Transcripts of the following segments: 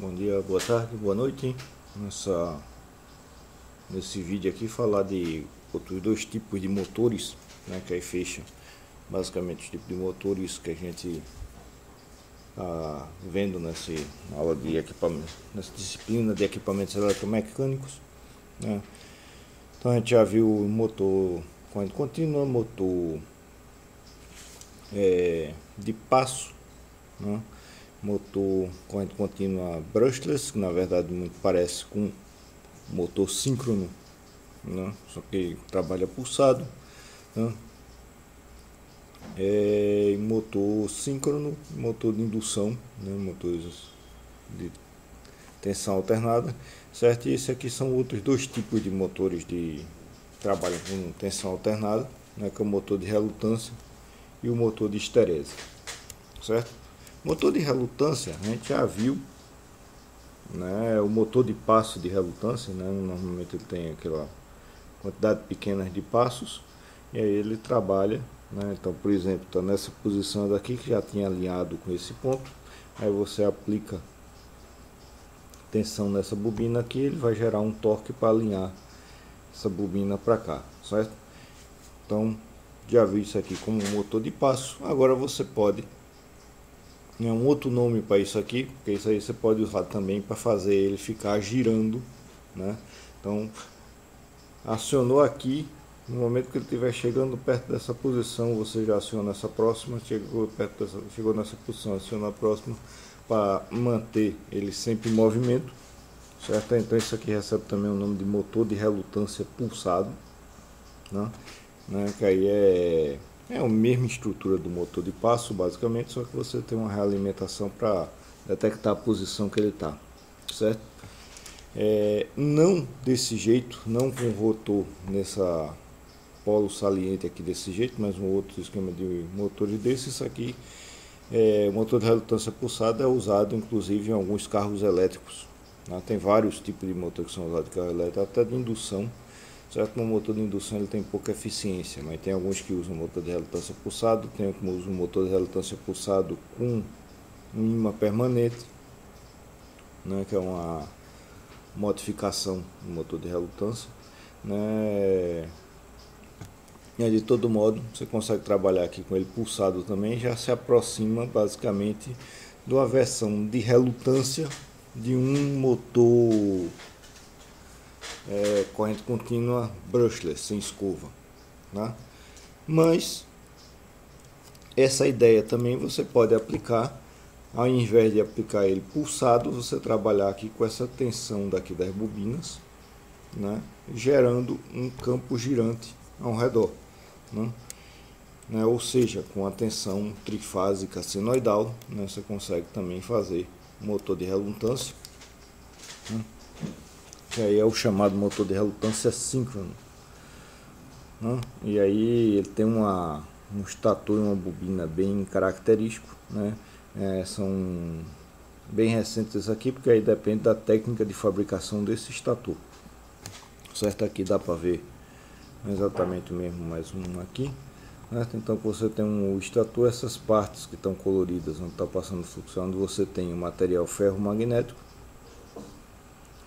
Bom dia, boa tarde, boa noite. Nesse vídeo aqui falar de outros dois tipos de motores, né, que aí fecha basicamente os tipos de motores que a gente está vendo nessa aula de equipamento, nessa disciplina de equipamentos eletromecânicos, né. Então a gente já viu motor corrente contínua, motor de passo, né? Motor corrente contínua brushless, que na verdade muito parece com motor síncrono, né? Só que trabalha pulsado, né? Motor síncrono, motor de indução, né? Motores de tensão alternada, certo? E esse aqui são outros dois tipos de motores de trabalho com tensão alternada, né? Que é o motor de relutância e o motor de histerese, certo? Motor de relutância a gente já viu, né? O motor de passo de relutância, né? Normalmente ele tem aquela quantidade pequena de passos e aí ele trabalha, né? Então, por exemplo, está nessa posição daqui que já tinha alinhado com esse ponto, aí você aplica tensão nessa bobina aqui, ele vai gerar um torque para alinhar essa bobina para cá, certo? Então já vi isso aqui como um motor de passo. Agora você pode, um outro nome para isso aqui, porque isso aí você pode usar também para fazer ele ficar girando, né? Então acionou aqui, no momento que ele estiver chegando perto dessa posição, você já aciona essa próxima, chegou nessa posição, aciona a próxima para manter ele sempre em movimento, certo? Então isso aqui recebe também o nome de motor de relutância pulsado, né? Que aí é a mesma estrutura do motor de passo, basicamente, só que você tem uma realimentação para detectar a posição que ele está, certo? Não desse jeito, não com o rotor nessa polo saliente aqui desse jeito, mas um outro esquema de motores desse. Isso aqui, o motor de relutância pulsada é usado inclusive em alguns carros elétricos, né? Tem vários tipos de motor que são usados em carro elétrico, até de indução, certo? No motor de indução ele tem pouca eficiência, mas tem alguns que usam motor de relutância pulsado, tem que usam motor de relutância pulsado com um ímã permanente, né? Que é uma modificação do motor de relutância, né? E de todo modo você consegue trabalhar aqui com ele pulsado também, já se aproxima basicamente de uma versão de relutância de um motor corrente contínua brushless, sem escova, né? Mas essa ideia também você pode aplicar, ao invés de aplicar ele pulsado, você trabalhar aqui com essa tensão daqui das bobinas, né? Gerando um campo girante ao redor, né? Ou seja, com a tensão trifásica senoidal, né? Você consegue também fazer motor de relutância, né? Que aí é o chamado motor de relutância síncrono, né? E aí ele tem um estator e uma bobina bem característico, né? São bem recentes isso aqui, porque aí depende da técnica de fabricação desse estator, certo? Aqui dá para ver exatamente o mesmo, mais um aqui, certo? Então você tem o estator, essas partes que estão coloridas onde está passando o fluxo, onde você tem o material ferromagnético,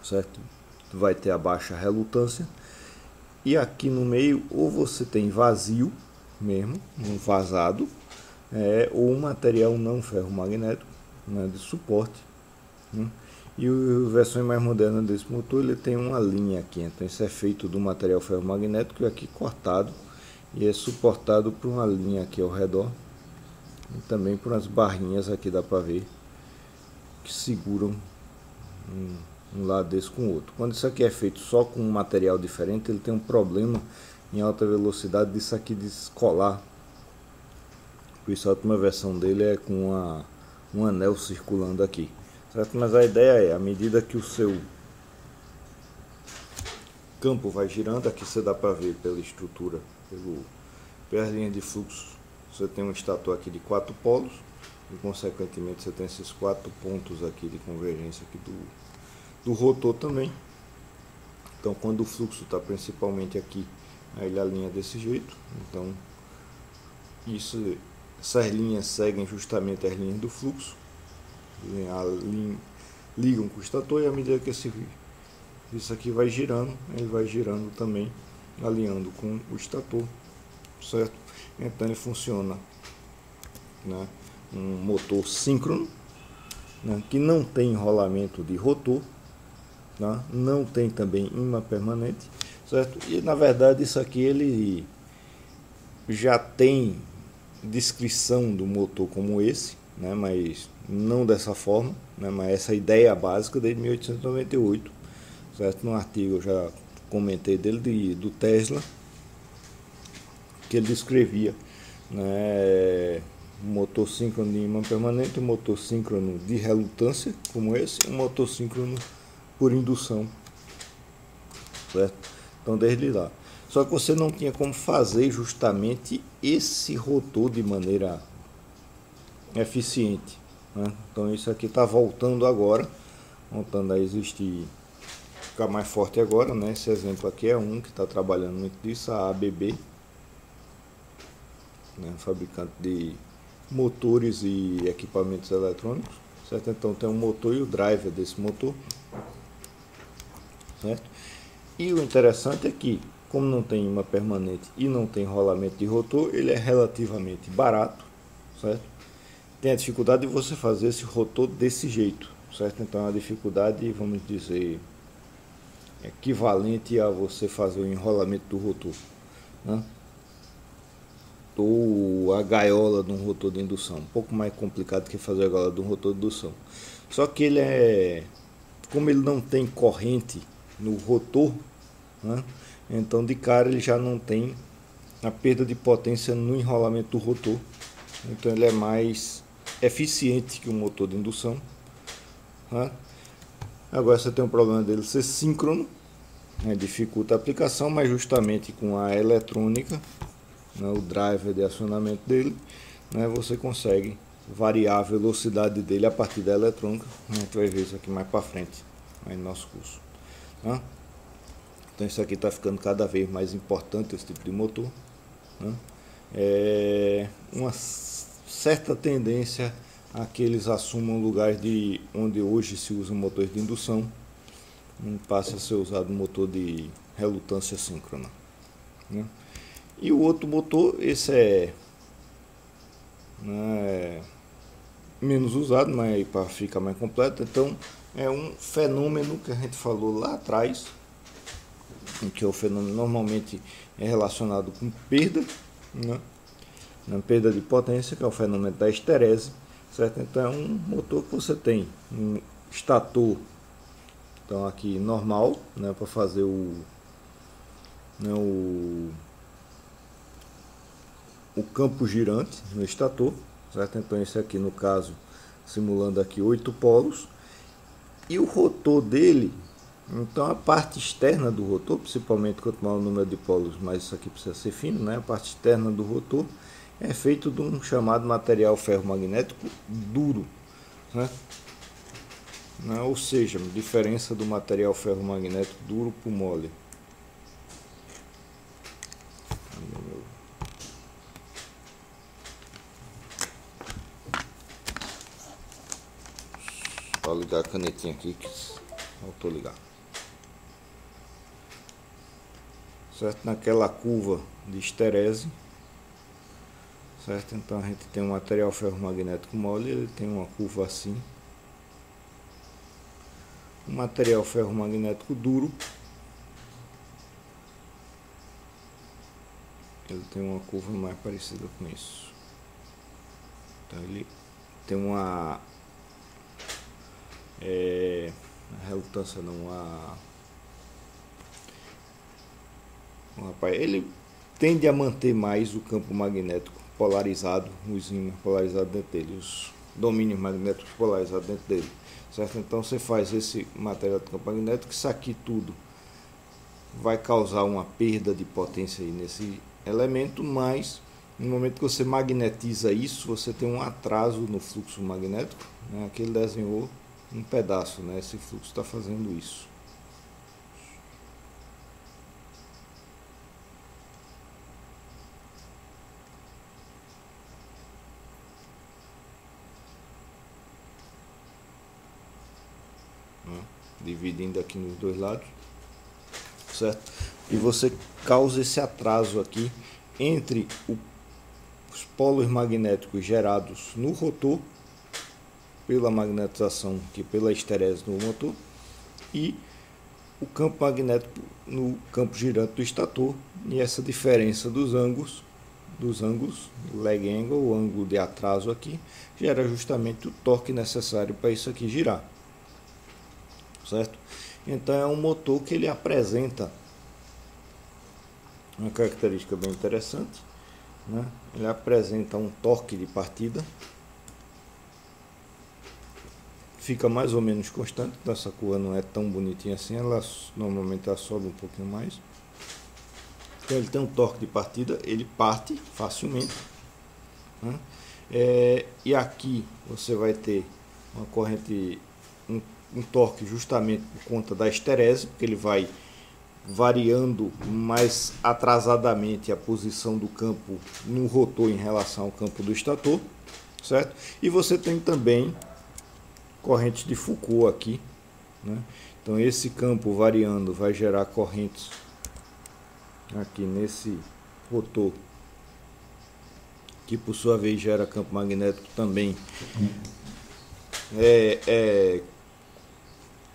certo? Vai ter a baixa relutância, e aqui no meio ou você tem vazio mesmo, um vazado, ou um material não ferromagnético, né, de suporte, né? E a versão mais moderna desse motor, ele tem uma linha aqui, então isso é feito do material ferromagnético aqui cortado e é suportado por uma linha aqui ao redor e também por umas barrinhas aqui, dá para ver, que seguram um lado desse com o outro. Quando isso aqui é feito só com um material diferente, ele tem um problema em alta velocidade disso aqui descolar. Por isso a última versão dele é com um anel circulando aqui, certo? Mas a ideia é, à medida que o seu campo vai girando, aqui você dá para ver pela estrutura, pelas linhas de fluxo, você tem um estator aqui de 4 polos e consequentemente você tem esses 4 pontos aqui de convergência aqui do rotor também. Então quando o fluxo está principalmente aqui, aí ele alinha desse jeito. Então essas linhas seguem justamente as linhas do fluxo, ligam com o estator, e à medida que isso aqui vai girando, ele vai girando também, alinhando com o estator, certo? Então ele funciona, né, um motor síncrono, né, que não tem enrolamento de rotor, né, não tem também imã permanente, certo? E na verdade isso aqui ele já tem descrição do motor como esse, né, mas não dessa forma, né, mas essa ideia básica desde 1898, certo? No artigo eu já comentei dele do Tesla, que ele descrevia, né, um motor síncrono de imã permanente, um motor síncrono de relutância como esse, um motor síncrono por indução, certo? Então desde lá. Só que você não tinha como fazer justamente esse rotor de maneira eficiente, né? Então isso aqui está voltando agora, voltando a existir, ficar mais forte agora, né? Esse exemplo aqui é um que está trabalhando muito disso, a ABB, né? Fabricante de motores e equipamentos eletrônicos, certo? Então tem um motor e o driver desse motor, certo? E o interessante é que, como não tem imã permanente e não tem rolamento de rotor, ele é relativamente barato, certo? Tem a dificuldade de você fazer esse rotor desse jeito, certo? Então é uma dificuldade, vamos dizer, equivalente a você fazer o enrolamento do rotor, né? Ou a gaiola de um rotor de indução, um pouco mais complicado que fazer a gaiola de um rotor de indução. Só que ele como ele não tem corrente no rotor, né? Então de cara ele já não tem a perda de potência no enrolamento do rotor, então ele é mais eficiente que um motor de indução, né? Agora você tem um problema dele ser síncrono, né? Dificulta a aplicação, mas justamente com a eletrônica, né? O driver de acionamento dele, né? Você consegue variar a velocidade dele a partir da eletrônica. A gente vai ver isso aqui mais para frente aí no nosso curso, né? Então isso aqui está ficando cada vez mais importante, esse tipo de motor, né? É uma certa tendência a que eles assumam lugares de onde hoje se usa motores de indução, passa a ser usado motor de relutância síncrona, né? E o outro motor, esse né, menos usado, mas para ficar mais completo, então é um fenômeno que a gente falou lá atrás, que é o fenômeno normalmente é relacionado com perda, né? Na perda de potência, que é o fenômeno da esterese, certo? Então é um motor que você tem um estator, então aqui normal, né, para fazer né, o campo girante no estator, certo? Então esse aqui no caso simulando aqui 8 polos, e o rotor dele, então a parte externa do rotor, principalmente quanto maior o número de polos, mais isso aqui precisa ser fino, né? A parte externa do rotor é feito de um chamado material ferromagnético duro, né? Ou seja, diferença do material ferromagnético duro para o mole. Vou ligar a canetinha aqui que faltou ligar. Certo? Naquela curva de esterese, certo? Então a gente tem um material ferromagnético mole, ele tem uma curva assim. Um material ferromagnético duro, ele tem uma curva mais parecida com isso. Então ele tem uma relutância não, ele tende a manter mais o campo magnético polarizado, os ímãs polarizados dentro dele, os domínios magnéticos polarizados dentro dele, certo? Então você faz esse material de campo magnético, isso aqui tudo vai causar uma perda de potência aí nesse elemento, mas no momento que você magnetiza isso, você tem um atraso no fluxo magnético, né? Aqui ele desenhou um pedaço, né? Esse fluxo está fazendo isso. dividindo aqui nos dois lados, certo? E você causa esse atraso aqui entre os polos magnéticos gerados no rotor pela magnetização aqui, pela esterese no motor, e o campo magnético no campo girante do estator, e essa diferença dos ângulos, lag angle, o ângulo de atraso aqui, gera justamente o torque necessário para isso aqui girar, certo? Então é um motor que ele apresenta uma característica bem interessante, né? Ele apresenta um torque de partida, fica mais ou menos constante, essa curva não é tão bonitinha assim, ela normalmente ela sobe um pouquinho mais. Então ele tem um torque de partida, ele parte facilmente, né? E aqui você vai ter uma corrente, um torque justamente por conta da esterese, porque ele vai variando mais atrasadamente a posição do campo no rotor em relação ao campo do estator, certo? E você tem também correntes de Foucault aqui, né? Então esse campo variando vai gerar correntes aqui nesse rotor, que por sua vez gera campo magnético também,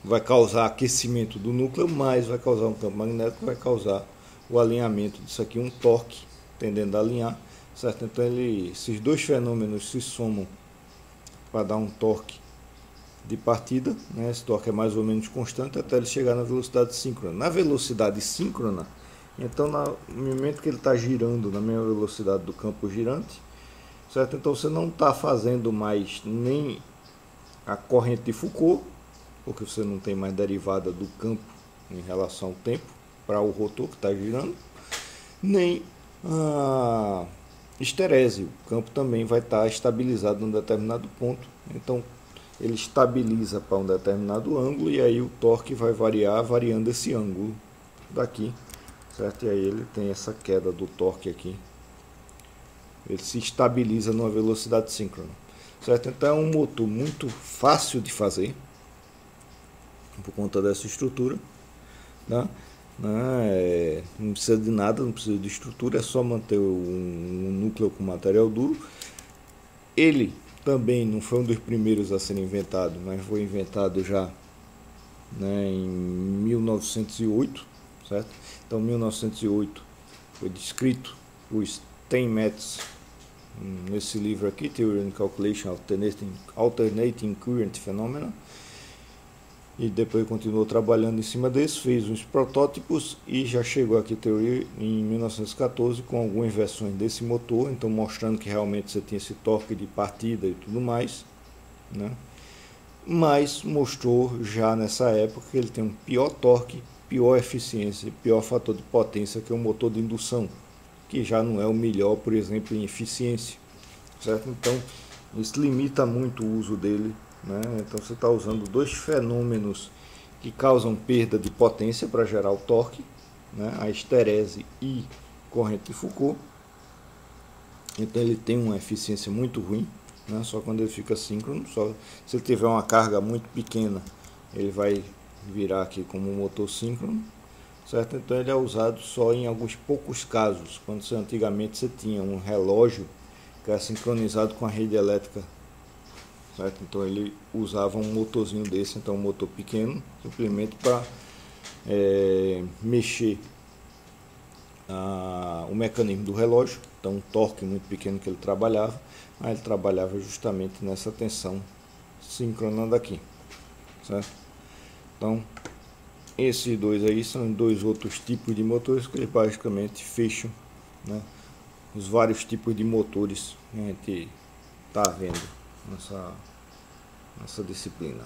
vai causar aquecimento do núcleo, mas vai causar um campo magnético, vai causar o alinhamento disso aqui, um torque tendendo a alinhar, certo? Então esses dois fenômenos se somam para dar um torque de partida, né? Esse torque é mais ou menos constante até ele chegar na velocidade síncrona. Na velocidade síncrona, então no momento que ele está girando na mesma velocidade do campo girante, certo? Então você não está fazendo mais nem a corrente de Foucault, porque você não tem mais derivada do campo em relação ao tempo para o rotor que está girando, nem a esterese. O campo também vai estar estabilizado em um determinado ponto, então ele estabiliza para um determinado ângulo, e aí o torque vai variar variando esse ângulo daqui, certo? E aí ele tem essa queda do torque aqui, ele se estabiliza numa velocidade síncrona, certo? Então é um motor muito fácil de fazer por conta dessa estrutura, tá? Não precisa de nada, não precisa de estrutura, é só manter um núcleo com material duro. Ele também não foi um dos primeiros a ser inventado, mas foi inventado já, né, em 1908, certo? Então, em 1908 foi descrito por Steinmetz nesse livro aqui, Theory and Calculation Alternating Current Phenomena, e depois continuou trabalhando em cima desse, fez uns protótipos e já chegou aqui a teoria em 1914 com algumas versões desse motor, então mostrando que realmente você tinha esse torque de partida e tudo mais, né? Mas mostrou já nessa época que ele tem um pior torque, pior eficiência, pior fator de potência que o motor de indução, que já não é o melhor, por exemplo, em eficiência, certo? Então isso limita muito o uso dele, né? Então você está usando dois fenômenos que causam perda de potência para gerar o torque, né? A esterese e corrente de Foucault. Então ele tem uma eficiência muito ruim, né? Só quando ele fica síncrono. Só se ele tiver uma carga muito pequena, ele vai virar aqui como um motor síncrono, certo? Então ele é usado só em alguns poucos casos, quando antigamente você tinha um relógio que era sincronizado com a rede elétrica, certo? Então ele usava um motorzinho desse, então um motor pequeno, simplesmente para mexer o mecanismo do relógio. Então um torque muito pequeno que ele trabalhava, mas ele trabalhava justamente nessa tensão síncrona daqui, certo? Então esses dois aí são dois outros tipos de motores que basicamente fecham, né, os vários tipos de motores que a gente está vendo nessa disciplina.